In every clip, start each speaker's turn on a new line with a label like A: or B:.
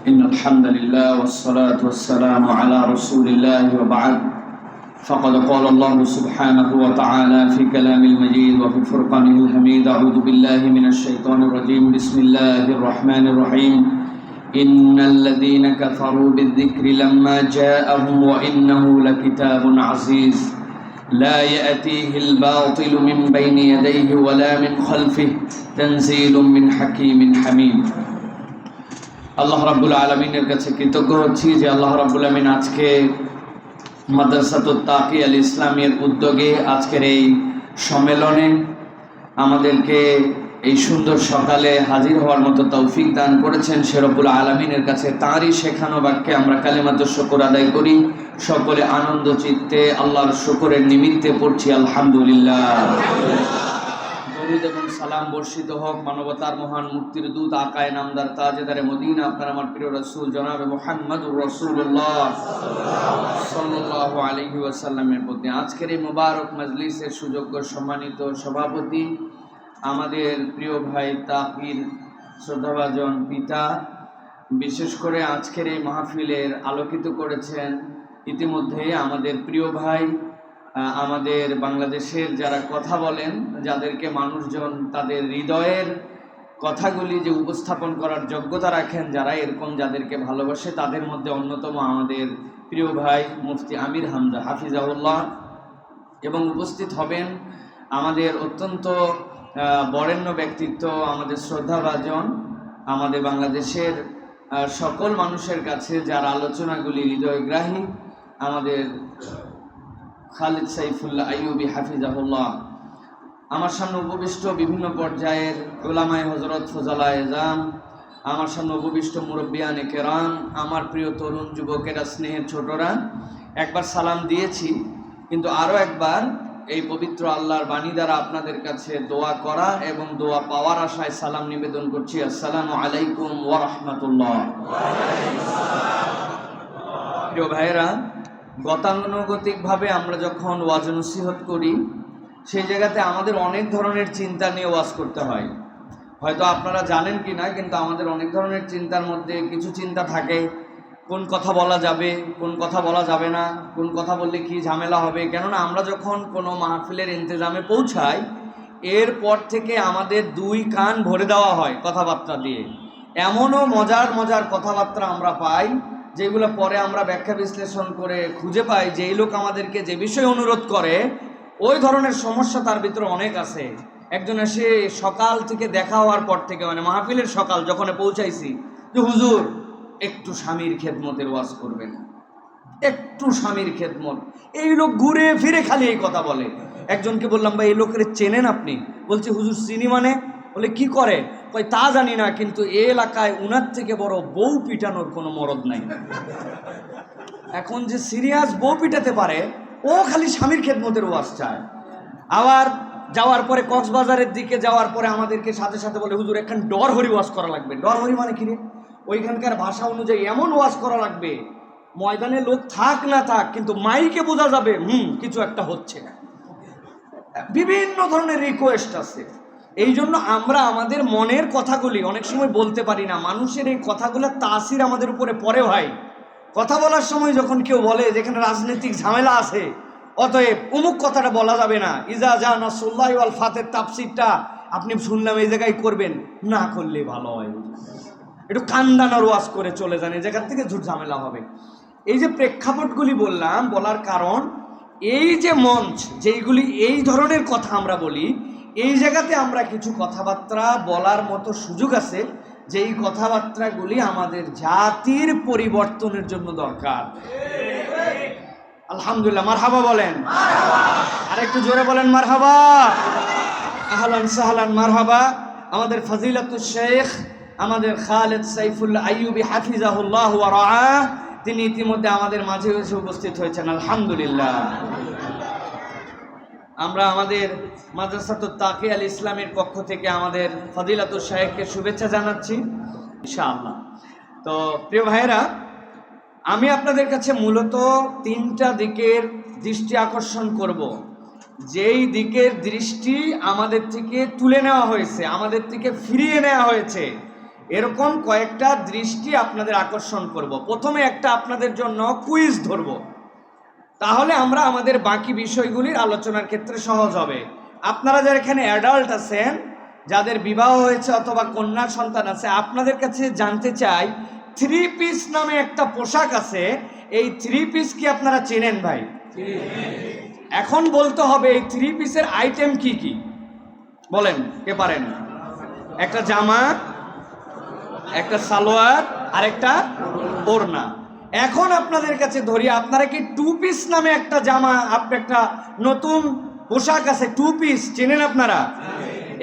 A: إن الحمد لله والصلاة والسلام على رسول الله وبعد فقد قال الله سبحانه وتعالى في كلام المجيد وفي فرقانه الحميد أعوذ بالله من الشيطان الرجيم بسم الله الرحمن الرحيم إن الذين كفروا بالذكر لما جاءهم وإنه لكتاب عزيز لا يأتيه الباطل من بين يديه ولا من خلفه تنزيل من حكيم حميد আল্লাহ রাব্বুল আলামিনের কাছে কৃতজ্ঞ হচ্ছি যে আল্লাহ রাব্বুল আলামিন আজকে মাদ্রাসাতুত তাকিয়া আল ইসলামের উদ্যোগে আজকের এই সম্মেলনে আমাদেরকে এই সুন্দর সকালে হাজির হওয়ার মতো তৌফিক দান করেছেন। সে রব্বুল আলামিনের কাছে তাঁরই শেখানো বাক্যে আমরা কালিমাতুশ শুকর আদায় করি। সকলে আনন্দ চিত্তে আল্লাহর শুকরের নিমিত্তে পড়ছি আলহামদুলিল্লাহ। দরুদ এবং সালাম বর্ষিত হোক মানবতার মহান মুক্তির দূত আকায়ে নামদার তাজেদারে মদিনা আপনার আমার প্রিয় রাসূল জনাবে মুহাম্মদুর রাসূলুল্লাহ সাল্লাল্লাহু আলাইহি ওয়াসাল্লামের প্রতি। আজকের এই মোবারক মজলিসের সুযোগ্য সম্মানিত সভাপতি আমাদের প্রিয় ভাই তাকির শ্রদ্ধাভাজন পিতা, বিশেষ করে আজকের এই মাহফিলের আলোকিত করেছেন ইতিমধ্যে আমাদের প্রিয় ভাই, আমাদের বাংলাদেশের যারা কথা বলেন, যাদেরকে মানুষজন তাদের হৃদয়ের কথাগুলি যে উপস্থাপন করার যোগ্যতা রাখেন, যারা এরকম যাদেরকে ভালোবাসে, তাদের মধ্যে অন্যতম আমাদের প্রিয় ভাই মুফতি আমির হামজা হাফিজাহুল্লাহ। এবং উপস্থিত হবেন আমাদের অত্যন্ত বরেণ্য ব্যক্তিত্ব, আমাদের শ্রদ্ধাভাজন, আমাদের বাংলাদেশের সকল মানুষের কাছে যার আলোচনাগুলি হৃদয়গ্রাহী, আমাদের খালিদ সাইফুল্লাহ আইয়ুবী হাফিজাহুল্লাহ। আমার সামনে উপবিষ্ট বিভিন্ন পর্যায়ের উলামায়ে হযরত ফজলায়ে এজাম, আমার সামনে উপবিষ্ট মুরব্বিয়ানে কেরাম, আমার প্রিয় তরুণ যুবকেরা, স্নেহের ছোটরা, একবার সালাম দিয়েছি, কিন্তু আরও একবার এই পবিত্র আল্লাহর বাণী দ্বারা আপনাদের কাছে দোয়া করা এবং দোয়া পাওয়ার আশায় সালাম নিবেদন করছি। আসসালামু আলাইকুম ওয়া রাহমাতুল্লাহ। প্রিয় ভাইয়েরা, গতানুগতিকভাবে আমরা যখন ওয়াজ নসিহত করি, সেই জায়গাতে আমাদের অনেক ধরনের চিন্তা নিয়ে ওয়াজ করতে হয়। হয়তো আপনারা জানেন কি না, কিন্তু আমাদের অনেক ধরনের চিন্তার মধ্যে কিছু চিন্তা থাকে, কোন কথা বলা যাবে, কোন কথা বলা যাবে না, কোন কথা বললে কি ঝামেলা হবে। কেননা আমরা যখন কোনো মাহফিলের ইন্তজামে পৌঁছাই, এরপর থেকে আমাদের দুই কান ভরে দেওয়া হয় কথাবার্তা দিয়ে। এমনও মজার মজার কথাবার্তা আমরা পাই, যেগুলো পরে আমরা ব্যাখ্যা বিশ্লেষণ করে খুঁজে পাই যে এই লোক আমাদেরকে যে বিষয় অনুরোধ করে, ওই ধরনের সমস্যা তার ভিতরে অনেক আছে। একজন এসে সকাল থেকে দেখা হওয়ার পর থেকে, মানে মাহফিলের সকাল যখন পৌঁছাইছি, যে হুজুর একটু স্বামীর খেদমতের ওয়াজ করবেন, একটু স্বামীর খেদমত। এই লোক ঘুরে ফিরে খালি এই কথা বলে। একজনকে বললাম, ভাই এই লোকের চেনেন আপনি? বলছে হুজুর চিনি। মানে? বলে কি করে? কই তা জানি না, কিন্তু এই এলাকায় উনার থেকে বড় বউ পিটানোর কোনো মরদ নাই। এখন যে সিরিয়াস বউ পিটাতে পারে, ও খালি স্বামীর খেদমতের ওয়াজ চায়। আবার যাওয়ার পরে কক্সবাজারের দিকে যাওয়ার পরে আমাদেরকে সাথে সাথে বলে, হুজুর এখান ডরহরি ওয়াজ করা লাগবে। ডরহরি মানে কি রে? ওইখানকার ভাষা অনুযায়ী এমন ওয়াজ করা লাগবে, ময়দানে লোক থাক না থাক, কিন্তু মাইকে বোঝা যাবে কিছু একটা হচ্ছে না। বিভিন্ন ধরনের রিকোয়েস্ট আছে। এই জন্য আমরা আমাদের মনের কথাগুলি অনেক সময় বলতে পারি না। মানুষের এই কথাগুলোর তাসির আমাদের উপরে পড়ে ভাই। কথা বলার সময় যখন কেউ বলে যেখানে রাজনৈতিক ঝামেলা আছে, অতএব অমুক কথাটা বলা যাবে না, ইজা জা নাসরুল্লাহি ওয়াল ফাতের তাফসীরটা আপনি শুনলাম এই জায়গায় করবেন, না করলে ভালো হয়, একটু কান্দানোর ওয়াজ করে চলে যান, এই জায়গার থেকে ঝুট ঝামেলা হবে। এই যে প্রেক্ষাপটগুলি বললাম, বলার কারণ এই যে মঞ্চ, যেইগুলি এই ধরনের কথা আমরা বলি, এই জায়গাতে আমরা কিছু কথাবার্তা বলার মতো সুযোগ আছে, যেই কথাবার্তাগুলি আমাদের জাতির পরিবর্তনের জন্য দরকার। আলহামদুলিল্লাহ, মারহাবা বলেন, আর একটু জোরে বলেন মারহাবা। আহলান সাহলান মারহাবা। আমাদের ফজিলাতুশ শেখ আমাদের খালিদ সাইফুল্লাহ আইয়ুবী হাফিজাহুল্লাহ ওয়া রাআহ, তিনি ইতিমধ্যে আমাদের মাঝে এসে উপস্থিত হয়েছেন। আলহামদুলিল্লাহ। আমরা আমাদের মাদ্রাসাতুত তাকিয়া আল ইসলামের পক্ষ থেকে আমাদের ফজিলাতুশ শেখকে শুভেচ্ছা জানাচ্ছি ইনশাআল্লাহ। তো প্রিয় ভাইয়েরা, আমি আপনাদের কাছে মূলত তিনটা দিকের দৃষ্টি আকর্ষণ করব, যেই দিকের দৃষ্টি আমাদের থেকে তুলে নেওয়া হয়েছে, আমাদের থেকে ফিরিয়ে নেওয়া হয়েছে, এরকম কয়েকটা দৃষ্টি আপনাদের আকর্ষণ করব। প্রথমে একটা আপনাদের জন্য কুইজ ধরব, তাহলে আমরা আমাদের বাকি বিষয়গুলির আলোচনার ক্ষেত্রে সহজ হবে। আপনারা যারা এখানে অ্যাডাল্ট আছেন, যাদের বিবাহ হয়েছে অথবা কন্যা সন্তান আছে, আপনাদের কাছে জানতে চাই, 3 পিস নামে একটা পোশাক আছে, এই 3 পিস কি আপনারা চেনেন ভাই? এখন বলতে হবে এই 3 পিসের আইটেম কি কি, বলেন কে পারেন? একটা জামা, একটা সালোয়ার, আর একটা ওড়না। এখন আপনাদের কাছে ধরি, আপনারা কি 2 পিস নামে একটা জামা, আপনি একটা নতুন পোশাক আছে 2 পিস, চেনেন আপনারা?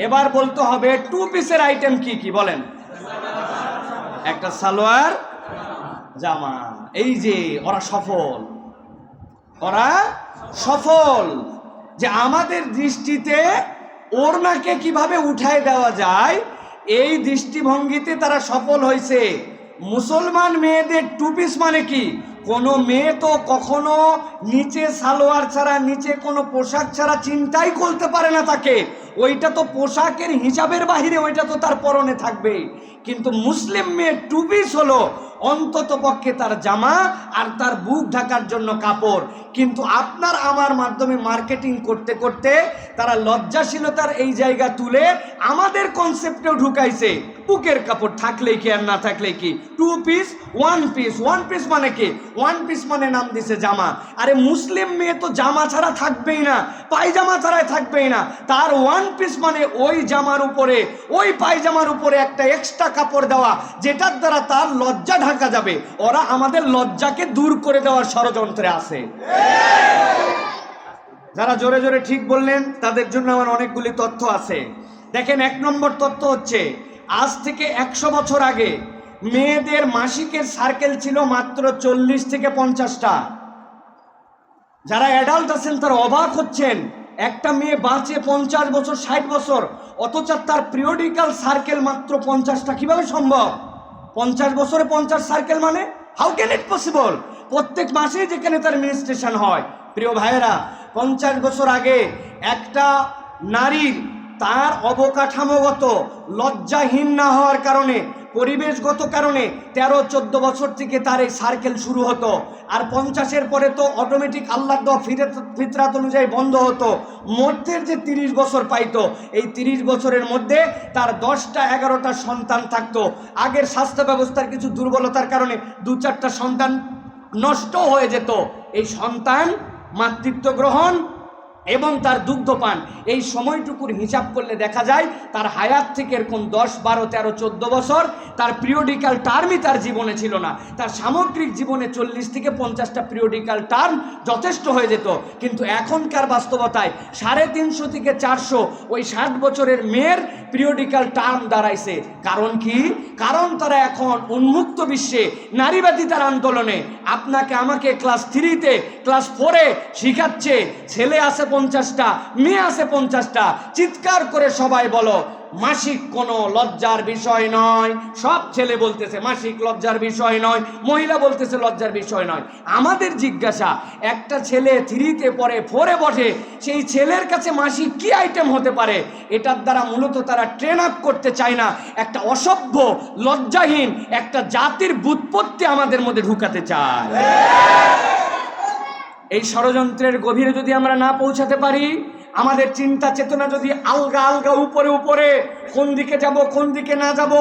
A: এবার বলতে হবে 2 পিসের আইটেম কি কি, বলেন? একটা সালোয়ার, জামা। এই যে ওরা সফল যে আমাদের দৃষ্টিতে ওড়নাকে কিভাবে উঠায় দেওয়া যায়, এই দৃষ্টিভঙ্গিতে তারা সফল হয়েছে। মুসলমান মেয়েদের 2 পিস মানে কি? কোনো মেয়ে তো কখনো নিচে সালোয়ার ছাড়া, নিচে কোনো পোশাক ছাড়া চিন্তাই করতে পারে না তাকে, ওইটা তো পোশাকের হিসাবের বাহিরে, ওইটা তো তার পরনে থাকবে। কিন্তু মুসলিম মেয়ে 2 পিস হলো অন্তত পক্ষে তার জামা আর তার বুক ঢাকার জন্য কাপড়। কিন্তু আপনার আমার মাধ্যমে মার্কেটিং করতে করতে তারা লজ্জাশীলতার এই জায়গা তুলে আমাদের কনসেপ্টেও ঢুকাইছে, বুকের কাপড় থাকলেই কি আর না থাকলেই কি, 2 পিস 1 পিস। 1 পিস মানে কি? 1 পিস মানে নাম দিছে জামা। আরে মুসলিম মেয়ে তো জামা ছাড়া থাকবেই না, পায়জামা ছাড়াই থাকবেই না। তার 1 পিস মানে ওই জামার উপরে, ওই পায়জামার উপরে একটা এক্সট্রা কাপড় দেওয়া, যেটার দ্বারা তার লজ্জা ঢাকা যাবে। ওরা আমাদের লজ্জাকে দূর করে দেওয়ার ষড়যন্ত্রে আছে। যারা জোরে জোরে ঠিক বললেন তাদের জন্য আমার অনেকগুলি তথ্য আছে। দেখেন, 1 নম্বর তথ্য হচ্ছে, আজ থেকে 100 বছর আগে মেয়েদের মাসিকের সার্কেল ছিল মাত্র 40 থেকে 50টা। যারা অ্যাডাল্ট আছেন তারা অবাক হচ্ছেন, একটা মেয়ে বাঁচে 50 বছর 60 বছর, অথচ তার পিরিয়ডিক্যাল সার্কেল মাত্র 50টা। কিভাবে সম্ভব? 50 বছরে 50 সার্কেল মানে হাউ ক্যান ইট পসিবল? প্রত্যেক মাসে যেখানে তার মেনস্ট্রুয়েশন হয়। প্রিয় ভাইয়েরা, 50 বছর আগে একটা নারীর তার অবকাঠামোগত লজ্জাহীন না হওয়ার কারণে, পরিবেশগত কারণে 13-14 বছর থেকে তার এই সার্কেল শুরু হতো। আর 50-এর পরে তো অটোমেটিক আল্লাহর দেওয়া ফিতরাত অনুযায়ী বন্ধ হতো। মধ্যের যে 30 বছর পাইতো, এই 30 বছরের মধ্যে তার 10টা-11টা সন্তান থাকতো। আগের স্বাস্থ্য ব্যবস্থার কিছু দুর্বলতার কারণে 2-4টা সন্তান নষ্ট হয়ে যেত। এই সন্তান মাতৃত্ব গ্রহণ এবং তার দুগ্ধপান, এই সময়টুকুর হিসাব করলে দেখা যায় তার হায়াত থেকে এরকম 10, 12, 13, 14 বছর তার পিরিয়ডিক্যাল টার্মই তার জীবনে ছিল না। তার সামগ্রিক জীবনে 40 থেকে 50টা পিরিয়ডিক্যাল টার্ম যথেষ্ট হয়ে যেত। কিন্তু এখনকার বাস্তবতায় 350 থেকে 400 ওই 60 বছরের মেয়ের পিরিয়ডিক্যাল টার্ম দাঁড়াইছে। কারণ কি? কারণ তারা এখন উন্মুক্ত বিশ্বে নারীবাদী তার আন্দোলনে আপনাকে আমাকে ক্লাস 3-তে ক্লাস 4-এ শিখাচ্ছে, ছেলে আছে 50টা, মেয়ে আছে 50টা, চিৎকার করে সবাই বলো মাসিক কোনো লজ্জার বিষয় নয়। সব ছেলে বলতেছে মাসিক লজ্জার বিষয় নয়, মহিলা বলতেছে লজ্জার বিষয় নয়। আমাদের জিজ্ঞাসা, একটা ছেলে 3-তে পড়ে 4-এ বসে, সেই ছেলের কাছে মাসিক কি আইটেম হতে পারে? এটার দ্বারা মূলত তারা ট্রেন আপ করতে চায় না, একটা অসভ্য লজ্জাহীন একটা জাতির ব্যুৎপত্তি আমাদের মধ্যে ঢুকাতে চায়। এই ষড়যন্ত্রের গভীরে যদি আমরা না পৌঁছাতে পারি, আমাদের চিন্তা চেতনা যদি আলগা আলগা উপরে উপরে, কোন দিকে যাব কোন দিকে না যাব,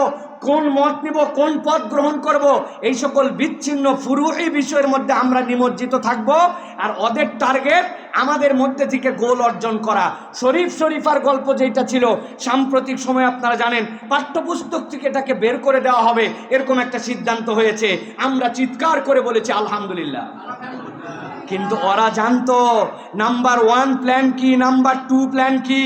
A: কোন মত নিব কোন পথ গ্রহণ করব, এই সকল বিচ্ছিন্ন ফুরুই বিষয়ের মধ্যে আমরা নিমজ্জিত থাকব। আর ওদের টার্গেট আমাদের মধ্যে থেকে গোল অর্জন করা। শরীফার গল্প যেটা ছিল সাম্প্রতিক সময় আপনারা জানেন, পাঠ্যপুস্তক থেকে এটাকে বের করে দেওয়া হবে এরকম একটা সিদ্ধান্ত হয়েছে। আমরা চিৎকার করে বলেছি আলহামদুলিল্লাহ। কিন্তু ওরা জানতো নাম্বার 1 প্ল্যান কি, নাম্বার 2 প্ল্যান কি।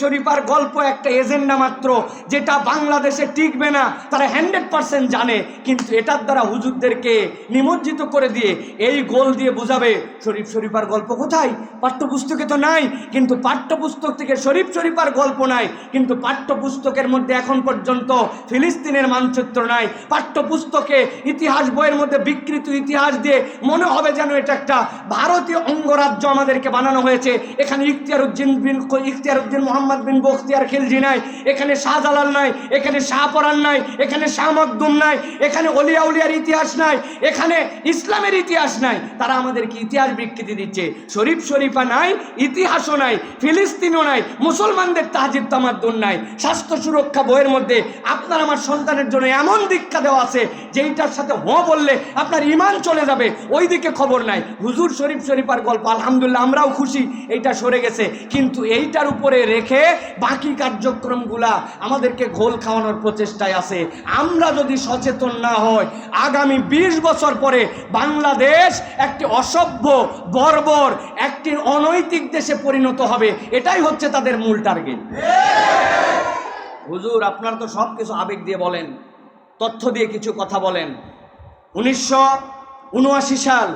A: শরীফার গল্প একটা এজেন্ডা মাত্র, যেটা বাংলাদেশে টিকবে না তারা 100% জানে। কিন্তু এটার দ্বারা হুজুরদেরকে নিমজ্জিত করে দিয়ে এই গোল দিয়ে বুঝাবে শরীফার গল্প কোথায়, পাঠ্যপুস্তকে তো নাই। কিন্তু পাঠ্যপুস্তক থেকে শরীফার গল্প নাই, কিন্তু পাঠ্যপুস্তকের মধ্যে এখন পর্যন্ত ফিলিস্তিনের মানচিত্র নাই। পাঠ্যপুস্তকে ইতিহাস বইয়ের মধ্যে বিকৃত ইতিহাস দিয়ে মনে হবে যেন এটা একটা
B: একটা ভারতীয় অঙ্গরাজ্য আমাদেরকে বানানো হয়েছে। এখানে ইখতিয়ারউদ্দিন মোহাম্মদ বিন বখতিয়ার খিলজি নাই, এখানে শাহজালাল নাই, এখানে শাহপরান নাই, এখানে শাহ মখদুম নাই, এখানে অলিয়া উলিয়ার ইতিহাস নাই, এখানে ইসলামের ইতিহাস নাই। তারা আমাদেরকে ইতিহাস বিকৃতি দিচ্ছে। শরীফ শরীফা নাই, ইতিহাসও নাই, ফিলিস্তিনও নাই, মুসলমানদের তাহজিব তামাদ্দুন নাই। স্বাস্থ্য সুরক্ষা বইয়ের মধ্যে আপনার আমার সন্তানের জন্য এমন দীক্ষা দেওয়া আছে যেইটার সাথে বললে আপনার ইমান চলে যাবে, ওই দিকে খবর নাই। হুজুর শরীফ শরীফার গল্প আলহামদুলিল্লাহ আমরাও খুশি এইটা সরে গেছে, কিন্তু এইটার উপরে রেখে বাকি কার্যক্রমগুলা আমাদেরকে ঘোল খাওয়ানোর প্রচেষ্টায় আছে। আমরা যদি সচেতন না হই, আগামী 20 বছর পরে বাংলাদেশ একটি অসভ্য, বর্বর, একটি অনৈতিক দেশে পরিণত হবে। এটাই হচ্ছে তাদের মূল টার্গেট। হুজুর আপনারা তো সব কিছু আবেগ দিয়ে বলেন, তথ্য দিয়ে কিছু কথা বলেন। 1979 সাল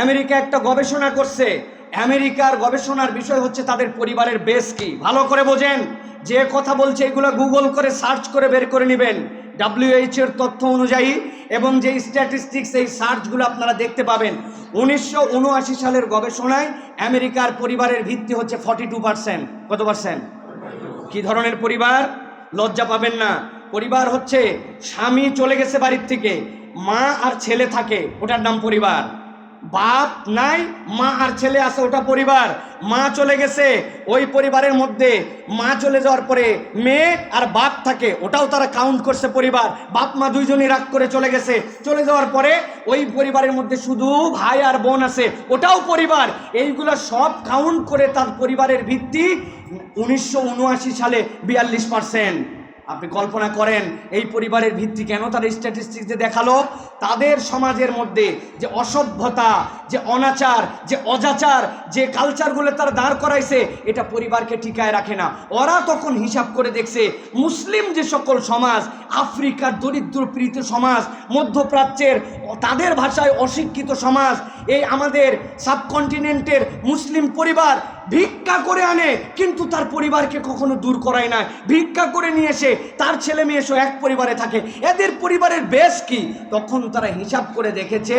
B: আমেরিকা একটা গবেষণা করছে। আমেরিকার গবেষণার বিষয় হচ্ছে তাদের পরিবারের বেস কি। ভালো করে বোঝেন, যে কথা বলছে এগুলো গুগল করে সার্চ করে বের করে নেবেন। WHO এর তথ্য অনুযায়ী এবং যে স্ট্যাটিস্টিক্স, এই সার্চগুলো আপনারা দেখতে পাবেন। 1979 সালের গবেষণায় আমেরিকার পরিবারের ভিত্তি হচ্ছে 42%। কত পার্সেন্ট? কি ধরনের পরিবার? লজ্জা পাবেন না। পরিবার হচ্ছে স্বামী চলে গেছে বাড়ির থেকে, মা আর ছেলে থাকে, ওটার নাম পরিবার। বাপ নাই, মা আর ছেলে আছে, ওটা পরিবার। মা চলে গেছে, ওই পরিবারের মধ্যে মা চলে যাওয়ার পরে মেয়ে আর বাপ থাকে, ওটাও তারা কাউন্ট করছে পরিবার। বাপ মা দুইজনই রাগ করে চলে গেছে, চলে যাওয়ার পরে ওই পরিবারের মধ্যে শুধু ভাই আর বোন আছে, ওটাও পরিবার। এইগুলো সব কাউন্ট করে তার পরিবারের ভিত্তি 1979 সালে 42%। আপনি কল্পনা করেন এই পরিবারের ভিত্তি কেন তার স্ট্যাটিস্টিক্সে দেখালো? তাদের সমাজের মধ্যে যে অসভ্যতা, যে অনাচার, যে অজাচার, যে কালচারগুলো তারা দাঁড় করাইছে, এটা পরিবারকে টিকায় রাখে না। ওরা তখন হিসাব করে দেখছে মুসলিম যে সকল সমাজ, আফ্রিকার দরিদ্র পীড়িত সমাজ, মধ্যপ্রাচ্যের তাদের ভাষায় অশিক্ষিত সমাজ, এই আমাদের সাবকন্টিনেন্টের মুসলিম পরিবার ভিক্ষা করে আনে, কিন্তু তার পরিবারকে কখনো দূর করায় না। ভিক্ষা করে নিয়ে এসে তার ছেলে মেয়ে এসে এক পরিবারে থাকে, এদের পরিবারের বেস কি? তখন তারা হিসাব করে দেখেছে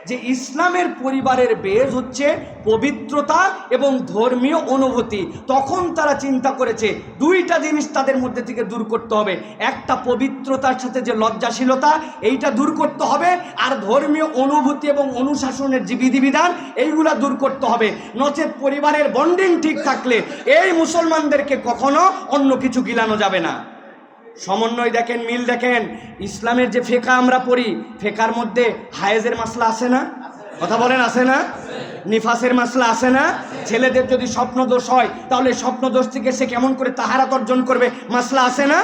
B: যে ইসলামের পরিবারের বেস হচ্ছে পবিত্রতা এবং ধর্মীয় অনুভূতি। তখন তারা চিন্তা করেছে দুইটা জিনিস তাদের মধ্যে থেকে দূর করতে হবে। একটা পবিত্রতার সাথে যে লজ্জাশীলতা, এইটা দূর করতে হবে, আর ধর্মীয় অনুভূতি এবং অনুশাসনের যে বিধিবিধান, এইগুলা দূর করতে হবে। নচেত পরিবারের বন্ডিং ঠিক থাকলে এই মুসলমানদেরকে কখনো অন্য কিছু গিলানো যাবে না। সমন্বয় দেখেন, মিল দেখেন। ইসলামের যে ফেকা আমরা পড়ি, ফেকার মধ্যে হায়েজের মাসলা আছে না? কথা বলেন, আছে না? নিফাসের মাসলা আছে না? ছেলেদের যদি স্বপ্ন দোষ হয় তাহলে স্বপ্ন দোষ থেকে সে কেমন করে তাহারাত অর্জন করবে, মাসলা আছে না?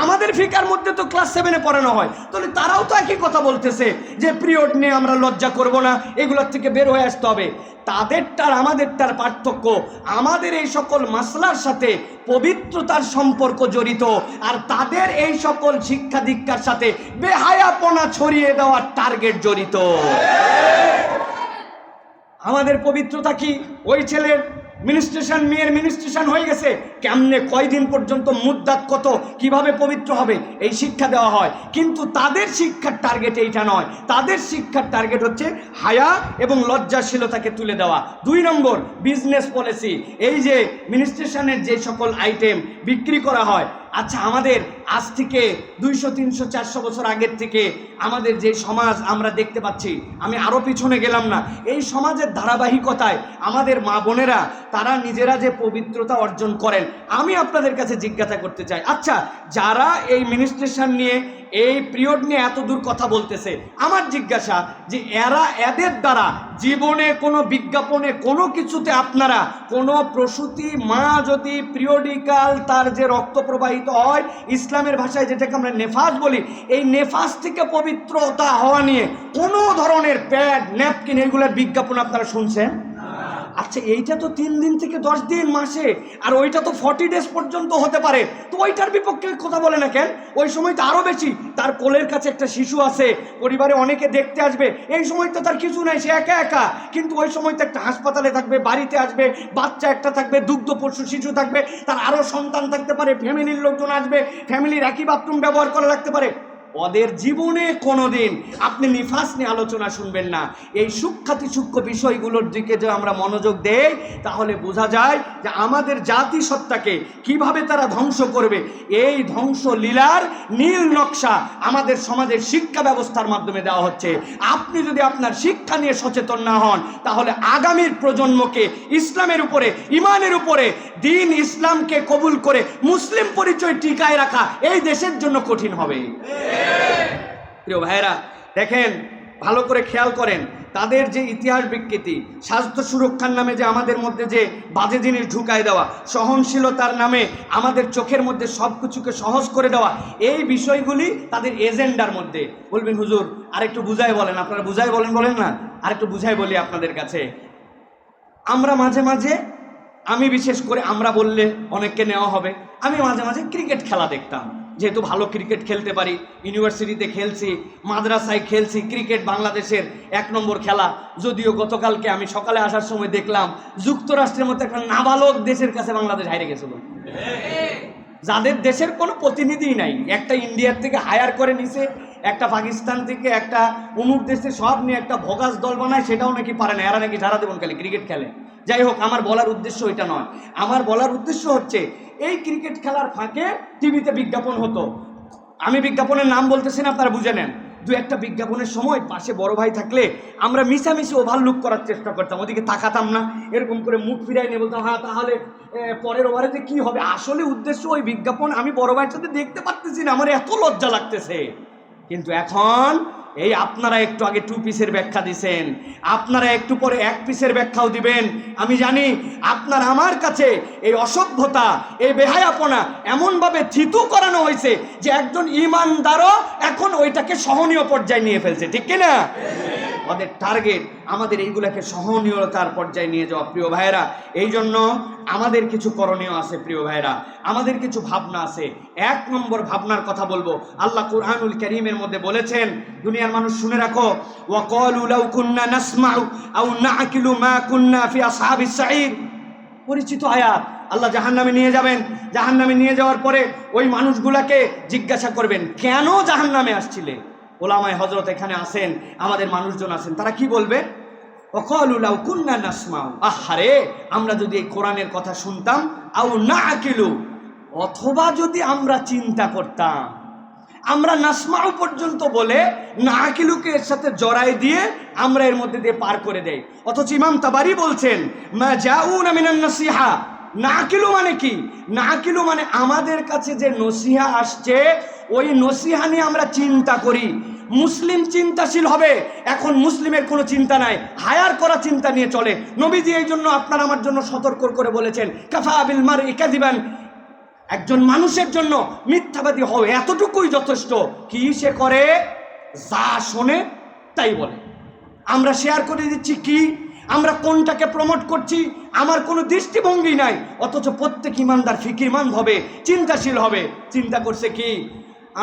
B: আমাদের ফিকার মধ্যে তো ক্লাস 7-এ পড়ানো হয়, তাহলে তারাও তো একই কথা বলতেছে যে পিরিয়ড নিয়ে আমরা লজ্জা করব না, এগুলোর থেকে বের হয়ে আসতে হবে। তাদেরটার আমাদেরটার পার্থক্য, আমাদের এই সকল মাসলার সাথে পবিত্রতার সম্পর্ক জড়িত, আর তাদের এই সকল শিক্ষা দীক্ষার সাথে বেহায়াপনা ছড়িয়ে দেওয়ার টার্গেট জড়িত। আমাদের পবিত্রতা কি? ওই ছেলের মিনিস্ট্রেশন, মেয়ের মিনিস্ট্রেশন হয়ে গেছে, কেমনে কয়দিন পর্যন্ত মুদ্দাত কত, কিভাবে পবিত্র হবে, এই শিক্ষা দেওয়া হয়। কিন্তু তাদের শিক্ষার টার্গেট এইটা নয়, তাদের শিক্ষার টার্গেট হচ্ছে হায়া এবং লজ্জাশীলতাকে তুলে দেওয়া। 2 নম্বর বিজনেস পলিসি। এই যে মিনিস্ট্রেশনের যে সকল আইটেম বিক্রি করা হয়, আচ্ছা আমাদের আজ থেকে 200, 300, 400 বছর আগের থেকে আমাদের যে সমাজ আমরা দেখতে পাচ্ছি, আমি আরও পিছনে গেলাম না, এই সমাজের ধারাবাহিকতায় আমাদের মা বোনেরা তারা নিজেরা যে পবিত্রতা অর্জন করেন, আমি আপনাদের কাছে জিজ্ঞাসা করতে চাই, আচ্ছা যারা এই মিনিস্ট্রেশন নিয়ে, এই পিরিয়ড নিয়ে এত দূর কথা বলতেছে, আমার জিজ্ঞাসা যে এদের দ্বারা জীবনে কোনো বিজ্ঞাপনে কোনো কিছুতে আপনারা কোনো প্রসূতি মা যদি পিরিয়ডিক্যাল তার যে রক্ত প্রবাহিত হয়, ইসলামের ভাষায় যেটাকে আমরা নেফাস বলি, এই নেফাস থেকে পবিত্রতা হওয়া নিয়ে কোনো ধরনের প্যাড, ন্যাপকিন, এগুলোর বিজ্ঞাপন আপনারা শুনছেন? আচ্ছা এইটা তো 3 দিন থেকে 10 দিন মাসে, আর ওইটা তো 40 ডেজ পর্যন্ত হতে পারে, তো ওইটার বিপক্ষে কথা বলে না কেন? ওই সময় তো আরও বেশি, তার কোলের কাছে একটা শিশু আছে, পরিবারে অনেকে দেখতে আসবে, এই সময় তো তার কিছু নাই, সে একা একা, কিন্তু ওই সময় তো একটা হাসপাতালে থাকবে, বাড়িতে আসবে, বাচ্চা একটা থাকবে, দুগ্ধ পশু শিশু থাকবে, তার আরও সন্তান থাকতে পারে, ফ্যামিলির লোকজন আসবে, ফ্যামিলির একই বাথরুম ব্যবহার করা লাগতে পারে। ওদের জীবনে কোনোদিন আপনি নিফাস নিয়ে আলোচনা শুনবেন না। এই সূক্ষ্ম বিষয়গুলোর দিকে যে আমরা মনোযোগ দেই, তাহলে বোঝা যায় যে আমাদের জাতিসত্তাকে কিভাবে তারা ধ্বংস করবে, এই ধ্বংস লীলার নীল নকশা আমাদের সমাজের শিক্ষা ব্যবস্থার মাধ্যমে দেওয়া হচ্ছে। আপনি যদি আপনার শিক্ষা নিয়ে সচেতন না হন, তাহলে আগামীর প্রজন্মকে ইসলামের উপরে, ইমানের উপরে, দিন ইসলামকে কবুল করে মুসলিম পরিচয় টিকায় রাখা এই দেশের জন্য কঠিন হবে। প্রিয় ভাইয়েরা, দেখেন, ভালো করে খেয়াল করেন, তাদের যে ইতিহাস বিকৃতি, স্বাস্থ্য সুরক্ষার নামে যে আমাদের মধ্যে যে বাজে জিনিস ঢুকায় দেওয়া, সহনশীলতার নামে আমাদের চোখের মধ্যে সব কিছুকে সহজ করে দেওয়া, এই বিষয়গুলি তাদের এজেন্ডার মধ্যে। বলবেন হুজুর আরেকটু বুঝাই বলেন, আপনারা বুঝাই বলেন না, আরেকটু বুঝাই বলি আপনাদের কাছে। আমরা মাঝে মাঝে, আমি বিশেষ করে আমরা বললে অনেককে নেওয়া হবে, আমি মাঝে মাঝে ক্রিকেট খেলা দেখতাম, যেহেতু ভালো ক্রিকেট খেলতে পারি, ইউনিভার্সিটিতে খেলছি, মাদ্রাসায় খেলছি, ক্রিকেট বাংলাদেশের 1 নম্বর খেলা। যদিও গতকালকে আমি সকালে আসার সময় দেখলাম যুক্তরাষ্ট্রের মতো একটা নাবালক দেশের কাছে বাংলাদেশ হারে গেছিল, যাদের দেশের কোনো প্রতিনিধি নাই। একটা ইন্ডিয়ার থেকে হায়ার করে নিছে, একটা পাকিস্তান থেকে, একটা অমুক দেশে, সব নিয়ে একটা ভোগাস দল বানায়, সেটাও নাকি পারে না। এরা নাকি সারা জীবন খালি ক্রিকেট খেলে। যাই হোক, আমার বলার উদ্দেশ্য এটা নয়। আমার বলার উদ্দেশ্য হচ্ছে, এই ক্রিকেট খেলার ফাঁকে টিভিতে বিজ্ঞাপন হতো। আমি বিজ্ঞাপনের নাম বলতেছি না, আপনারা বুঝে নেন। 2-1টা বিজ্ঞাপনের সময় পাশে বড় ভাই থাকলে আমরা মিশামিশি ওভারলুক করার চেষ্টা করতাম, ওদিকে তাকাতাম না, এরকম করে মুখ ফিরাই নিয়ে বলতাম হ্যাঁ তাহলে পরের ওভারে যে কী হবে। আসলে উদ্দেশ্য ওই বিজ্ঞাপন আমি বড় ভাইয়ের সাথে দেখতে পারতেছি না, আমার এত লজ্জা লাগতেছে। কিন্তু এখন এই আপনারা একটু আগে 2 পিসের ব্যাখ্যা দিছেন, আপনারা একটু পরে 1 পিসের ব্যাখ্যাও দিবেন। আমি জানি আপনার আমার কাছে এই অসভ্যতা, এই বেহায়াপনা এমনভাবে থিতু করানো হয়েছে যে একজন ইমানদারও এখন ওইটাকে সহনীয় পর্যায়ে নিয়ে ফেলছে, ঠিক কিনা? ওদের টার্গেট আমাদের এইগুলাকে সহনীয়তার পর্যায়ে নিয়ে যাওয়া। প্রিয় ভাইয়েরা, এই জন্য আমাদের কিছু করণীয় আছে। প্রিয় ভাইয়েরা, আমাদের কিছু ভাবনা আছে। 1 নম্বর ভাবনার কথা বলবো, আল্লাহ কুরআনুল কারীমের মধ্যে বলেছেন, দুনিয়ার মানুষ শুনে রাখো, ওয়াকালু লাউ কুন্না নাসমাউ আও নাআকিলু মা কুন্না ফি আসহাবিস সাঈর। পরিচিত আয়াত। আল্লাহ জাহান্নামে নিয়ে যাবেন, জাহান্নামে নিয়ে যাওয়ার পরে ওই মানুষগুলাকে জিজ্ঞাসা করবেন, কেন জাহান্নামে আসছিলে? ওলামায়ে হযরত এখানে আছেন, আমাদের মানুষজন আছেন, তারা কি বলবে? ওয়াকালু লাউ কুন্না নাসমাউ, আহারে আমরা যদি এই কোরআনের কথা শুনতাম, আও নাআকিলু, অথবা যদি আমরা চিন্তা করতাম। আমরা নাসমাউ পর্যন্ত বলে নাআকিলুকে এর সাথে জড়াই দিয়ে আমরা এর মধ্যে দিয়ে পার করে দেই। অথচ ইমাম তাবারি বলছেন, মা জাউনা মিনান নাসিহা, নাআকিলু মানে কি? নাআকিলু মানে আমাদের কাছে যে নসিহা আসছে, ওই নসিহা নিয়ে আমরা চিন্তা করি। মুসলিম চিন্তাশীল হবে। এখন মুসলিমের কোনো চিন্তা নাই, হায়ার করা চিন্তা নিয়ে চলে। নবীজি এই জন্য আপনার আমার জন্য সতর্ক করে বলেছেন, কাফা বিল মারই কাযিবান, একজন মানুষের জন্য মিথ্যাবাদী হবে এতটুকুই যথেষ্ট, কি সে করে, যা শোনে তাই বলে। আমরা শেয়ার করে দিচ্ছি কি, আমরা কোনটাকে প্রমোট করছি, আমার কোনো দৃষ্টিভঙ্গি নাই। অথচ প্রত্যেক ইমানদার ফিকিরমন্দ হবে, চিন্তাশীল হবে। চিন্তা করছে কি,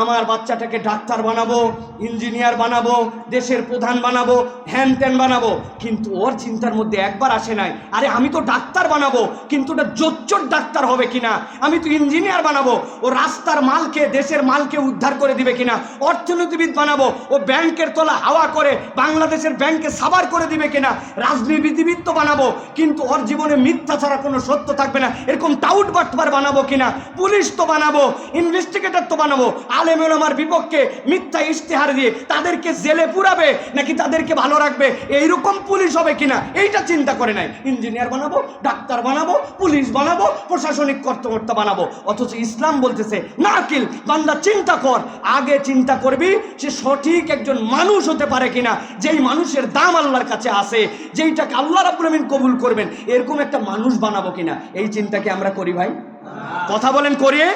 B: আমার বাচ্চাটাকে ডাক্তার বানাবো, ইঞ্জিনিয়ার বানাবো, দেশের প্রধান বানাবো, হ্যান ত্যান বানাবো। কিন্তু ওর চিন্তার মধ্যে একবার আসে নাই, আরে আমি তো ডাক্তার বানাবো, কিন্তু ওটা জোচ্চোর ডাক্তার হবে কিনা। আমি তো ইঞ্জিনিয়ার বানাবো, ও রাস্তার মালকে, দেশের মালকে উদ্ধার করে দিবে কিনা। অর্থনীতিবিদ বানাবো, ও ব্যাংকের তলা হাওয়া করে বাংলাদেশের ব্যাংকে সাবার করে দিবে কিনা। রাজনীতিবিদ তো বানাবো, কিন্তু ওর জীবনে মিথ্যা ছাড়া কোনো সত্য থাকবে না, এরকম টাউট বাটপার বানাবো কিনা। পুলিশ তো বানাবো, ইনভেস্টিগেটর তো বানাবো, আলেম ওলামার বিপক্ষে মিথ্যা ইশতেহার দিয়ে তাদেরকে জেলে পুরাবে নাকি তাদেরকে ভালো রাখবে, এইরকম পুলিশ হবে কিনা, এইটা চিন্তা করে নাই। ইঞ্জিনিয়ার বানাবো, ডাক্তার বানাবো, পুলিশ বানাবো, প্রশাসনিক কর্মকর্তা বানাবো। অথচ ইসলাম বলতেছে নাকিল, বান্দা চিন্তা কর, আগে চিন্তা করবি সে সঠিক একজন মানুষ হতে পারে কিনা, যেই মানুষের দাম আল্লাহর কাছে আছে, যেইটাকে আল্লাহ রাব্বুল আমিন কবুল করবেন, এরকম একটা মানুষ বানাবো কিনা। এই চিন্তাকে আমরা করি ভাই? কথা বলেন, করিয়ে?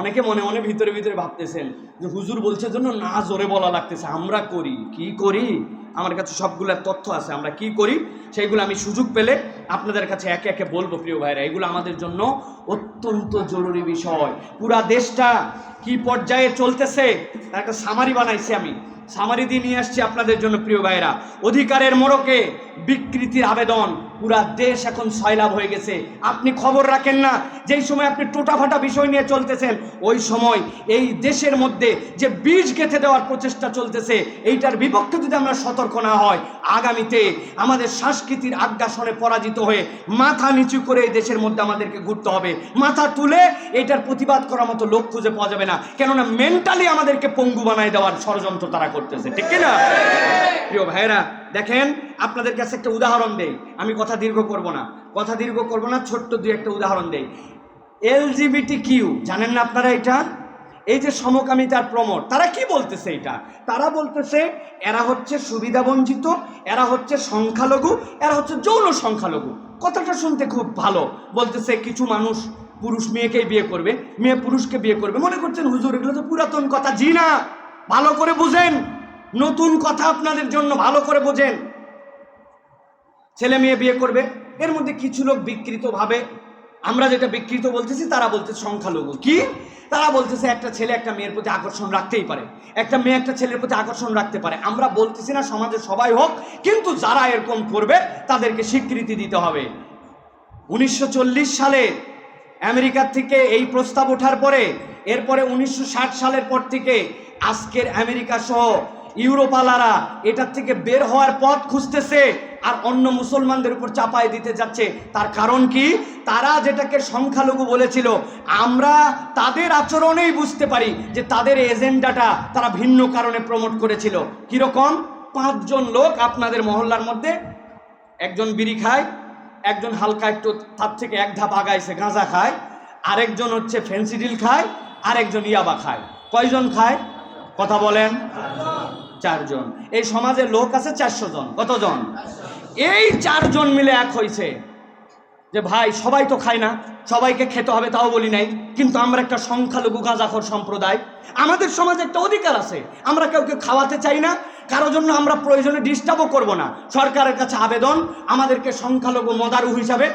B: অনেকে মনে মনে ভিতরে ভিতরে ভাবতেছেন যে হুজুর বলছে জন্য না জোরে বলা লাগতেছে। আমরা করি কি করি, আমার কাছে সবগুলোর তথ্য আছে, আমরা কি করি সেইগুলো আমি সুযোগ পেলে আপনাদের কাছে একে একে বলবো। প্রিয় ভাইরা, এগুলো আমাদের জন্য অত্যন্ত জরুরি বিষয়। পুরা দেশটা কি পর্যায়ে চলতেছে একটা সামারি বানাইছি, আমি সামারি দিয়ে নিয়ে আসছি আপনাদের জন্য। প্রিয় ভাইরা, অধিকারের মোড়কে বিকৃতির আবেদন, পুরা দেশ এখন সয়লাভ হয়ে গেছে। আপনি খবর রাখেন না, যেই সময় আপনি টোটাফাটা বিষয় নিয়ে চলতেছেন, ওই সময় এই দেশের মধ্যে যে বীজ গেঁথে দেওয়ার প্রচেষ্টা চলতেছে, এইটার বিপক্ষে যদি আমরা সতর্ক না হয়, আগামীতে আমাদের সংস্কৃতির আগ্রাসনে পরাজিত হয়ে মাথা নিচু করে এই দেশের মধ্যে আমাদেরকে ঘুরতে হবে। মাথা তুলে এটার প্রতিবাদ করার মতো লোক খুঁজে পাওয়া যাবে না, কেননা মেন্টালি আমাদেরকে পঙ্গু বানায় দেওয়ার ষড়যন্ত্র তারা করতেছে, ঠিক কিনা? প্রিয় ভাইরা, দেখেন আপনাদের কাছে একটা উদাহরণ দেই, আমি কথা দীর্ঘ করব না, ছোট্ট দুই একটা উদাহরণ দেই। LGBTQ জানেন না আপনারা? এটা এই যে সমকামিতার প্রমোট, তারা কি বলতেছে? এটা তারা বলতেছে এরা হচ্ছে সুবিধা বঞ্চিত, এরা হচ্ছে সংখ্যালঘু, এরা হচ্ছে যৌন সংখ্যালঘু। কথাটা শুনতে খুব ভালো। বলতেছে কিছু মানুষ পুরুষ মেয়েকেই বিয়ে করবে, মেয়ে পুরুষকে বিয়ে করবে। মনে করছেন হুজুর এগুলো তো পুরাতন কথা। জি না, ভালো করে বুঝেন, নতুন কথা আপনাদের জন্য, ভালো করে বোঝেন। ছেলে মেয়ে বিয়ে করবে, এর মধ্যে কিছু লোক বিকৃত ভাবে, আমরা যেটা বিকৃত বলতেছি, তারা বলতেছে সংখ্যালঘু। কি? তারা বলতেছে একটা ছেলে একটা মেয়ের প্রতি আকর্ষণ রাখতেই পারে, একটা মেয়ে একটা ছেলের প্রতি আকর্ষণ রাখতে পারে। আমরা বলতেছি না সমাজে সবাই হোক, কিন্তু যারা এরকম করবে তাদেরকে স্বীকৃতি দিতে হবে। 1940 সালে আমেরিকার থেকে এই প্রস্তাব ওঠার পরে, এরপরে 1960 সালের পর থেকে আজকের আমেরিকা সহ ইউরোপালারা এটার থেকে বের হওয়ার পথ খুঁজতেছে আর অন্য মুসলমানদের উপর চাপায় দিতে যাচ্ছে। তার কারণ কি? তারা যেটাকে সংখ্যালঘু বলেছিল, আমরা তাদের আচরণেই বুঝতে পারি যে তাদের এজেন্ডাটা তারা ভিন্ন কারণে প্রমোট করেছিল। কিরকম? 5 জন লোক আপনাদের মহল্লার মধ্যে, একজন বিড়ি খায়, একজন হালকা একটু তার থেকে এক ধাপ আগাইছে গাঁজা খায়, আরেকজন হচ্ছে ফেন্সিডিল খায়, আরেকজন ইয়াবা খায়। কয়জন খায়? কথা বলেন। 4 জন। এই সমাজে লোক আছে 400 জন। কতজন? এই 4 জন মিলে এক হয়েছে যে ভাই সবাই তো খায় না, সবাইকে খেতে হবে তাও বলি নাই, কিন্তু আমরা একটা সংখ্যালঘু গাঁজাখোর সম্প্রদায়, আমাদের সমাজে একটা অধিকার আছে, আমরা কাউকে খাওয়াতে চাই না, কারোর জন্য আমরা প্রয়োজনে ডিস্টার্বও করব না। সরকারের কাছে আবেদন, আমাদেরকে সংখ্যালঘু মদারু হিসাবে,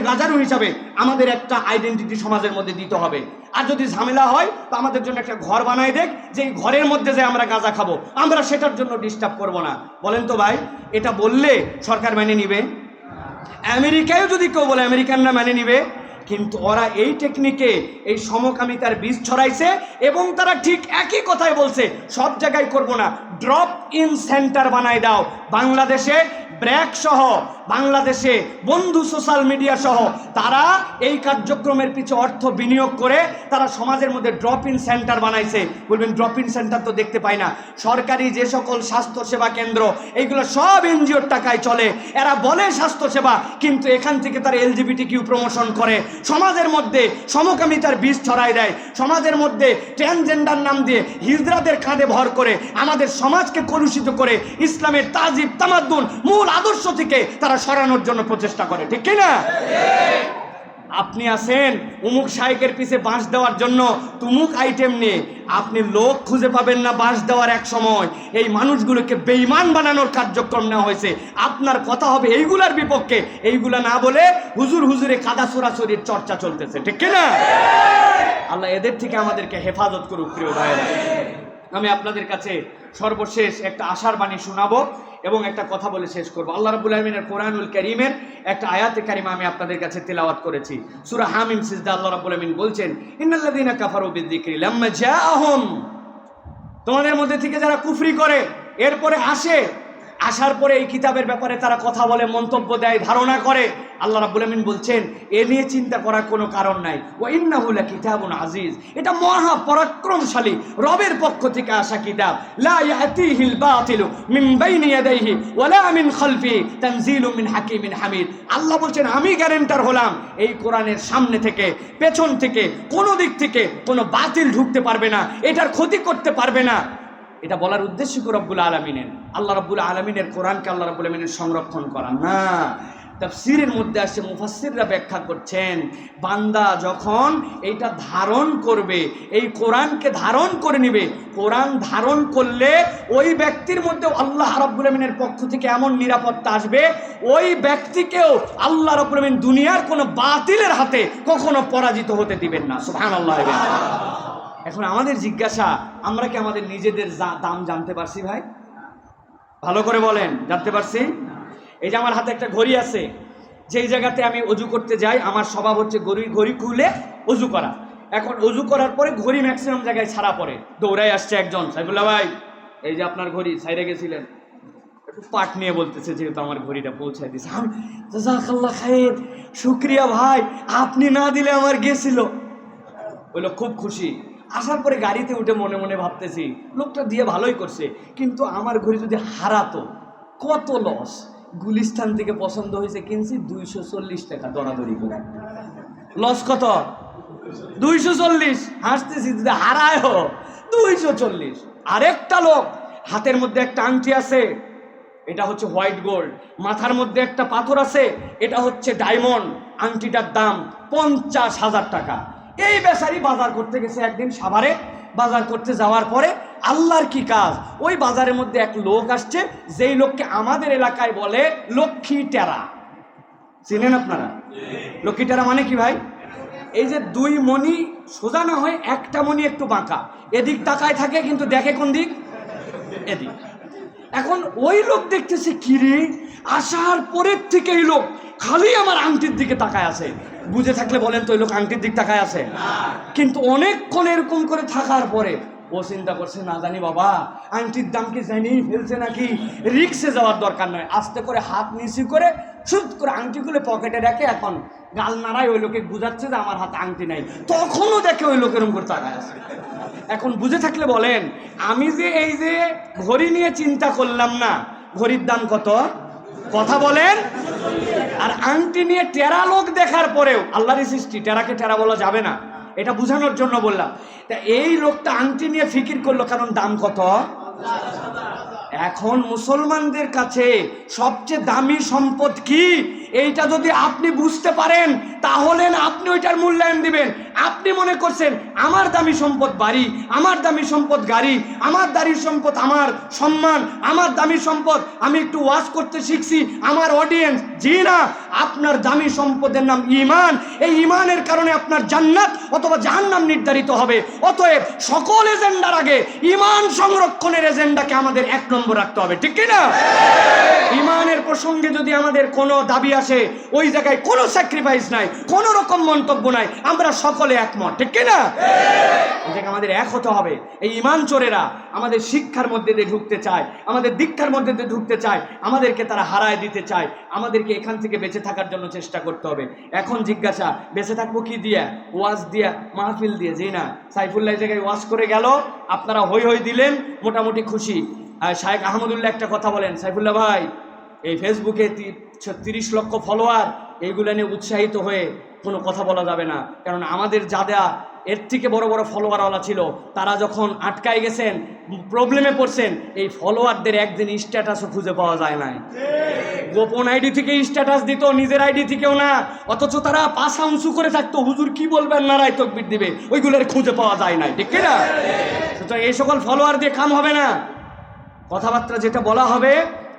B: গাজারু হিসাবে আমাদের একটা আইডেন্টিটি সমাজের মধ্যে দিতে হবে। আর যদি ঝামেলা হয় তো আমাদের জন্য একটা ঘর বানাই দেখ, যে ঘরের মধ্যে যে আমরা গাঁজা খাবো, আমরা সেটার জন্য ডিস্টার্ব করব না। বলেন তো ভাই, এটা বললে সরকার মেনে নিবে? আমেরিকায়ও যদি কেউ বলে, আমেরিকানরা মেনে নিবে? কিন্তু ওরা এই টেকনিকে এই সমকামিতার বীজ ছড়াইছে এবং তারা ঠিক একই কথাই বলছে, সব জায়গায় করব না, ড্রপ ইন সেন্টার বানায় দাও। বাংলাদেশে ব্র্যাক সহ, বাংলাদেশে বন্ধু সোশ্যাল মিডিয়া সহ তারা এই কার্যক্রমের পিছনে অর্থ বিনিয়োগ করে তারা সমাজের মধ্যে ড্রপ ইন সেন্টার বানাইছে। বলবেন ড্রপ ইন সেন্টার তো দেখতে পাই না। সরকারি যে সকল স্বাস্থ্যসেবা কেন্দ্র, এইগুলো সব এনজিওর টাকায় চলে। এরা বলে স্বাস্থ্যসেভা, কিন্তু এখান থেকে তারা LGBTQ প্রমোশন করে, সমাজের মধ্যে সমকামিতার বীজ ছড়ায় দেয়, সমাজের মধ্যে ট্রান্সজেন্ডার নাম দিয়ে হিজড়াদের কাঁধে ভর করে আমাদের সমাজকে কলুষিত করে ইসলামের তাজিব তামাদ্দুন মূল আদর্শ থেকে তারা সরানোর জন্য প্রচেষ্টা করে, ঠিক কিনা? আপনি আছেন উমুক শাইকের পিছে বাঁশ দেওয়ার জন্য তুমুক আইটেম নিয়ে, আপনি লোক খুঁজে পাবেন না বাঁশ দেওয়ার। এক সময় এই মানুষগুলোকে বেঈমান বানানোর কার্যক্রম নেওয়া হয়েছে। আপনার কথা হবে এইগুলার বিপক্ষে, এইগুলা না বলে হুজুরে কাদা ছোড়াছড়ির চর্চা চলতেছে, ঠিক কিনা? আল্লাহ এদের থেকে আমাদেরকে হেফাজত করুক। প্রিয় ভাইয়েরা, আমি আপনাদের কাছে সর্বশেষ একটা আশার বাণী শোনাবো এবং একটা কথা বলে শেষ করব। আল্লাহ রাব্বুল আলামিনের কোরআনুল কারীমের একটা আয়াতে কারিমা আমি আপনাদের কাছে তেলাওয়াত করেছি। সূরা হামিম সিজদা আল্লাহ রাব্বুল আলামিন বলছেন, ইন্নাল্লাযীনা কাফারু বিযিকরি লাম্মা জাআহুম, তোমাদের মধ্যে থেকে যারা কুফরি করে, এরপরে আসার পরে এই কিতাবের ব্যাপারে তারা কথা বলে, মন্তব্য দেয়, ধারণা করে, আল্লাহ রাব্বুল আমিন বলছেন এ নিয়ে চিন্তা করার কোনো কারণ নাই। ওয়া ইন্নাহু লাকিতাবুন আজিজ, এটা মহা পরাক্রমশালী রবের পক্ষ থেকে আসা কিতাব। লা ইয়াতিহিল বাতিলু মিন বাইনি ইয়াদাইহি ওয়া লা মিন খালফি তানজিলুম মিন হাকিমিন হামিদ। আল্লাহ বলছেন আমি গ্যারান্টার হলাম, এই কোরআনের সামনে থেকে, পেছন থেকে, কোনো দিক থেকে কোনো বাতিল ঢুকতে পারবে না, এটার ক্ষতি করতে পারবে না। এটা বলার উদ্দেশ্য কি রব্বুল আলামিনের? আল্লাহ রব্বুল আলামিনের কোরআনকে আল্লাহ রব্বুল আলামিনের সংরক্ষণ করা না। তাফসীরের মধ্যে আসে, মুফাসসিররা ব্যাখ্যা করছেন, বান্দা যখন এইটা ধারণ করবে, এই কোরআনকে ধারণ করে নেবে, কোরআন ধারণ করলে ওই ব্যক্তির মধ্যে আল্লাহ রাব্বুল আলামিনের পক্ষ থেকে এমন নিরাপত্তা আসবে, ওই ব্যক্তিকেও আল্লাহ রাব্বুল আলামিন দুনিয়ার কোনো বাতিলের হাতে কখনো পরাজিত হতে দিবেন না। সুবহানাল্লাহ। এখন আমাদের জিজ্ঞাসা, আমরা কি আমাদের নিজেদের দাম জানতে পারছি ভাই? ভালো করে বলেন, জানতে পারছি? এই যে আমার হাতে একটা ঘড়ি আছে, যেই জায়গাতে আমি অজু করতে যাই আমার স্বভাব হচ্ছে ঘড়ি খুলে অজু করা। এখন অজু করার পরে ঘড়ি ম্যাক্সিমাম জায়গায় ছাড়া পড়ে, দৌড়াই আসছে একজন, সাইফুল্লাহ ভাই এই যে আপনার ঘড়ি ছাইরে গেছিলেন, একটু পাট নিয়ে বলতেছে যেহেতু আমার ঘড়িটা পৌঁছায় দিয়েছে। আমি জাযাকাল্লাহ খায়ের, শুক্রিয়া ভাই, আপনি না দিলে আমার গেছিল। ওই লোক খুব খুশি। আসার পরে গাড়িতে উঠে মনে মনে ভাবতেছি লোকটা দিয়ে ভালোই করছে, কিন্তু আমার ঘড়ি যদি হারাতো কত লস। গুলিস্তান থেকে পছন্দ হয়েছে, কিনছি 240 টাকা দরাদরি করে। লস কত? 240। হাসতেছি, যদি হারায়ও 240। আরেকটা লোক হাতের মধ্যে একটা আংটি আছে, এটা হচ্ছে হোয়াইট গোল্ড, মাথার মধ্যে একটা পাথর আছে, এটা হচ্ছে ডায়মন্ড, আংটিটার দাম 50,000 টাকা। এই বেচারি বাজার করতে গেছে একদিন সাভারে। বাজার করতে যাওয়ার পরে আল্লাহর কি কাজ, ওই বাজারের মধ্যে এক লোক আসছে, যেই লোককে আমাদের এলাকায় বলে লক্ষ্মী টেরা। চিনেন আপনারা লক্ষ্মী টেরা মানে কি ভাই? এই যে দুই মণি সোজা না হয় একটা মণি একটু বাঁকা, এদিক তাকায় থাকে কিন্তু দেখে কোন দিক? এদিক। এখন ওই লোক দেখতেছে কিরে, আসার পরের থেকে এই লোক খালি আমার আংটির দিকে তাকায় আছে। বুঝে থাকলে বলেন তো ওই লোক আংটির দিক তাকায় আছে? কিন্তু অনেকক্ষণ এরকম করে থাকার পরে ও চিন্তা করছে, না জানি বাবা আংটির দাম কি জানিয়ে ফেলছে নাকি, রিক্সে যাওয়ার দরকার নয়। আস্তে করে হাত নিচু করে সুদ করে আংটিগুলো পকেটে রাখে এখন গাল নাড়ায় ওই লোকে বুঝাচ্ছে যে আমার হাতে আংটি নাই। তখনও দেখে ওই লোকের উপর তাকায় আছে। এখন বুঝে থাকলে বলেন, আমি যে এই যে ঘড়ি নিয়ে চিন্তা করলাম না, ঘড়ির দাম কত? কথা বলেন। আর আংটি নিয়ে টেরা লোক দেখার পরেও, আল্লাহরই সৃষ্টি, টেরাকে টেরা বলা যাবে না, এটা বোঝানোর জন্য বললাম। তা এই লোকটা আংটি নিয়ে ফিকির করলো, কারণ দাম কত? এখন মুসলমানদের কাছে সবচেয়ে দামি সম্পদ কি, এইটা যদি আপনি বুঝতে পারেন তাহলে আপনি ওইটার মূল্যায়ন দিবেন। আপনি মনে করছেন আমার দামি সম্পদ বাড়ি, আমার দামি সম্পদ গাড়ি, আমার দামি সম্পদ আমার সম্মান, আমার দামি সম্পদ আমি একটু ওয়াজ করতে শিখছি, আমার অডিয়েন্স। জি না, আপনার দামি সম্পদের নাম ঈমান। এই ঈমানের কারণে আপনার জান্নাত অথবা জাহান্নাম নির্ধারিত হবে। অতএব সকল এজেন্ডার আগে ঈমান সংরক্ষণের এজেন্ডাকে আমাদের 1 নম্বর রাখতে হবে, ঠিক কি না? ঈমানের প্রসঙ্গে যদি আমাদের কোনো দাবি আসে, ওই জায়গায় কোনো স্যাক্রিফাইস নাই, কোনো রকম মন্তব্য নাই, আমরা সকলে একমত, ঠিক কি না? এই জায়গায় আমাদের এক হতে হবে। এই ঈমান চোরেরা আমাদের শিক্ষার মধ্যে দিয়ে ঢুকতে চায়, আমাদের দীক্ষার মধ্যে দিয়ে ঢুকতে চায়, আমাদেরকে তারা হারায় দিতে চায়। আমাদেরকে এখান থেকে বেঁচে থাকার জন্য চেষ্টা করতে হবে। এখন জিজ্ঞাসা, বেঁচে থাকবো কি দিয়া? ওয়াজ দিয়া, মাহফিল দিয়ে। জি না, সাইফুল্লাহ জায়গায় ওয়াজ করে গেল, আপনারা হই হই দিলেন, মোটামুটি খুশি। আর শায়েখ আহমদুল্লাহ একটা কথা বলেন, সাইফুল্লাহ ভাই এই ফেসবুকে 30 লক্ষ ফলোয়ার, এইগুলো নিয়ে উৎসাহিত হয়ে কোনো কথা বলা যাবে না। কারণ আমাদের যারা এর থেকে বড় বড় ফলোয়ারওয়ালা ছিল, তারা যখন আটকায় গেছেন, প্রবলেমে পড়ছেন, এই ফলোয়ারদের একদিন স্ট্যাটাসও খুঁজে পাওয়া যায় নাই। গোপন আইডি থেকে স্ট্যাটাস দিত, নিজের আইডি থেকেও না। অথচ তারা পাছা উঁচু করে থাকতো, হুজুর কি বলবেন, নারায় তকবির দিবে, ওইগুলোর খুঁজে পাওয়া যায় নাই, ঠিক না? সুতরাং এই সকল ফলোয়ার দিয়ে কাম হবে না। কথাবার্তা যেটা বলা হবে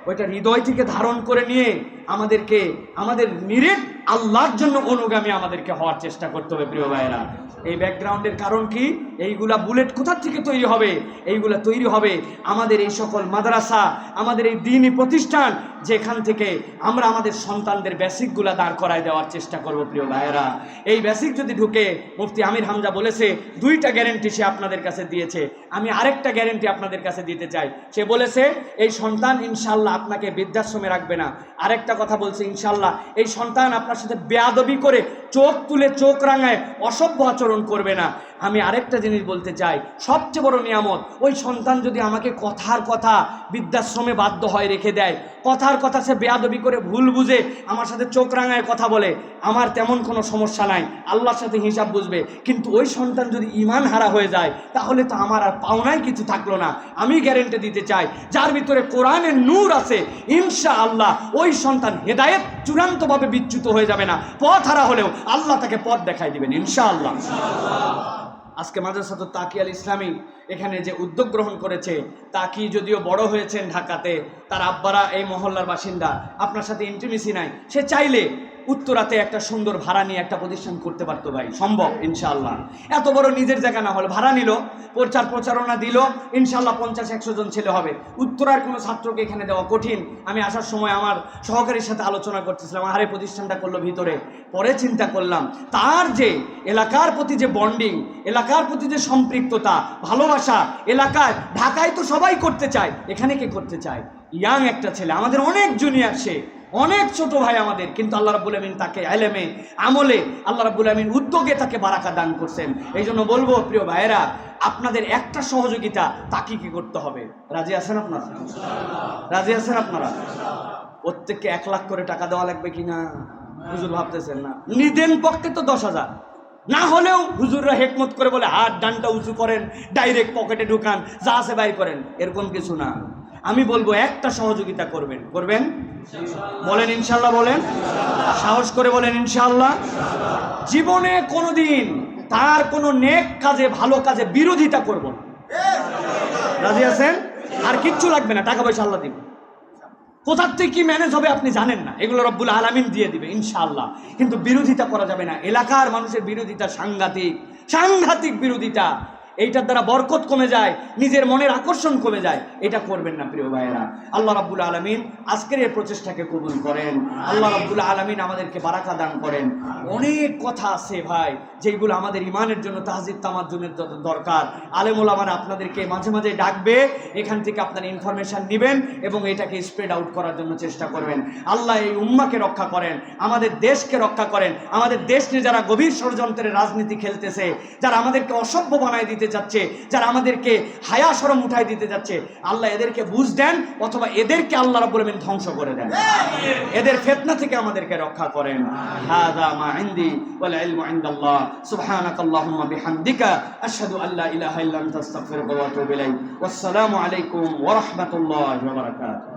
B: ওইটা হৃদয় থেকে ধারণ করে নিয়ে আমাদেরকে আমাদের নিরেট আল্লাহর জন্য অনুগামী আমাদেরকে হওয়ার চেষ্টা করতে হবে। প্রিয় ভাইয়েরা, এই ব্যাকগ্রাউন্ডের কারণ কি? এইগুলা বুলেট কোথা থেকে তৈরি হবে? এইগুলা তৈরি হবে আমাদের এই সকল মাদ্রাসা, আমাদের এই দ্বীনি প্রতিষ্ঠান, যেখান থেকে আমরা আমাদের সন্তানদের বেসিকগুলা দাঁড় করায় দেওয়ার চেষ্টা করব। প্রিয় ভাইয়েরা, এই বেসিক যদি ঢুকে, মুফতি আমির হামজা বলেছে 2টা গ্যারেন্টি সে আপনাদের কাছে দিয়েছে, আমি আরেকটা গ্যারেন্টি আপনাদের কাছে দিতে চাই। সে বলেছে এই সন্তান ইনশাল্লাহ আপনাকে বৃদ্ধাশ্রমে রাখবে না। আরেকটা কথা বলছে, ইনশাল্লাহ এই সন্তান আপনার সাথে বেয়াদবি করে চোখ তুলে চোখ রাঙায় অসভ্য আচরণ করবে না। আমি আরেকটা জিনিস বলতে চাই, সবচেয়ে বড় নিয়ামত, ওই সন্তান যদি আমাকে কথার কথা বৃদ্ধাশ্রমে বাধ্য হয় রেখে দেয়, কথার কথা সে বেয়াদবি করে ভুল বুঝে আমার সাথে চোখ রাঙায় কথা বলে, আমার তেমন কোনো সমস্যা নাই, আল্লাহর সাথে হিসাব বুঝবে। কিন্তু ওই সন্তান যদি ঈমান হারা হয়ে যায়, তাহলে তো আমার আর পাওনাই কিছু থাকলো না। আমি গ্যারেন্টি দিতে চাই, যার ভিতরে কোরআনের নূর আছে, ইনশাআল্লাহ ওই সন্তান হেদায়েত চূড়ান্তভাবে বিচ্যুত হয়ে যাবে না। পথ হারা হলেও আল্লাহ তাকে পথ দেখাই দিবেন ইনশাআল্লাহ। আজকে মাদ্রাসাতুত তাকি আল ইসলামী এখানে যে উদ্যোগ গ্রহণ করেছে, তাকি যদিও বড় হয়েছেন ঢাকাতে, তার আব্বারা এই মহল্লার বাসিন্দা, আপনার সাথে ইন্টিমেসি নাই, সে চাইলে উত্তরাতে একটা সুন্দর ভাড়া নিয়ে একটা প্রতিষ্ঠান করতে পারতো ভাই, সম্ভব ইনশাআল্লাহ। এত বড় নিজের জায়গা না হলে ভাড়া নিল, প্রচারণা দিল, ইনশাআল্লাহ 50-100 জন ছেলে হবে। উত্তরার কোনো ছাত্রকে এখানে দেওয়া কঠিন। আমি আসার সময় আমার সহকারীর সাথে আলোচনা করতেছিলাম, আরে প্রতিষ্ঠানটা করলো ভিতরে, পরে চিন্তা করলাম তার যে এলাকার প্রতি যে বন্ডিং, এলাকার প্রতি যে সম্পৃক্ততা, ভালোবাসা, এলাকায় ঢাকায় তো সবাই করতে চায়, এখানে কে করতে চায়? ইয়াং একটা ছেলে, আমাদের অনেক জুনিয়র, সে অনেক ছোট ভাই আমাদের, কিন্তু আল্লাহ রাব্বুল আমিন তাকে ইলমে আমলে, আল্লাহ রাব্বুল আমিন উদ্যোগে তাকে বারাকা দান করছেন। এই জন্য বলবো প্রিয় ভাইয়েরা, আপনাদের একটা সহযোগিতা তাকে কি করতে হবে? রাজি আছেন আপনারা? রাজি আছেন আপনারা? প্রত্যেককে 1 লাখ করে টাকা দেওয়া লাগবে কিনা হুজুর ভাবতেছেন না? নিদেন পক্ষে তো 10,000, না হলেও হুজুররা হেকমত করে বলে হাত ডানটা উঁচু করেন, ডাইরেক্ট পকেটে ঢুকান, যা আছে বাইর করেন, এরকম কিছু না। আমি বলবো একটা সহযোগিতা করবেন, বলেন ইনশাল্লাহ, বলেন সাহস করে বলেন ইনশাল্লাহ। জীবনে কোনোদিন তার কোনো নেক কাজে, ভালো কাজে বিরোধিতা করব না। রাজি আছেন? আর কিচ্ছু লাগবে না, টাকা পয়সা আল্লাহ দিবে। কোথার থেকে কি ম্যানেজ হবে আপনি জানেন না, এগুলো রব্বুল আলামিন দিয়ে দিবে ইনশাআল্লাহ। কিন্তু বিরোধিতা করা যাবে না। এলাকার মানুষের বিরোধিতা সাংঘাতিক বিরোধিতা, এইটার দ্বারা বরকত কমে যায়, নিজের মনের আকর্ষণ কমে যায়। এটা করবেন না প্রিয় ভাইয়েরা। আল্লাহ রাব্বুল আলামিন আজকের এই প্রচেষ্টাকে কবুল করেন। আল্লাহ রাব্বুল আলামিন আমাদেরকে বারাকা দান করেন। অনেক কথা আছে ভাই, যেগুলো আমাদের ইমানের জন্য, তাহজিব তামাদ্দুনের দরকার। আলেম ওলামারা আপনাদেরকে মাঝে মাঝে ডাকবে, এখান থেকে আপনার ইনফরমেশন নেবেন এবং এটাকে স্প্রেড আউট করার জন্য চেষ্টা করবেন। আল্লাহ এই উম্মাকে রক্ষা করেন, আমাদের দেশকে রক্ষা করেন। আমাদের দেশ নিয়ে যারা গভীর ষড়যন্ত্রের রাজনীতি খেলতেছে, যারা আমাদেরকে অসভ্য বানায় দিতে যাচ্ছে, যারা আমাদেরকে হায়া শরম উঠাই দিতে যাচ্ছে, আল্লাহ এদেরকে বুঝ দেন, অথবা এদেরকে আল্লাহ রাব্বুল আমিন ধ্বংস করে দেন। এদের ফিতনা থেকে আমাদেরকে রক্ষা করেন। হাযা মা ইনদি ওয়াল ইলমু ইনদাল্লাহ। সুবহানাকাল্লাহুম্মা বিহামদিকা আশহাদু আল্লা ইলাহা ইল্লা আনতা আস্তাগফিরুকা ওয়া আতুবু ইলাইক। ওয়াসসালামু আলাইকুম ওয়া রাহমাতুল্লাহি ওয়া বারাকাতুহু।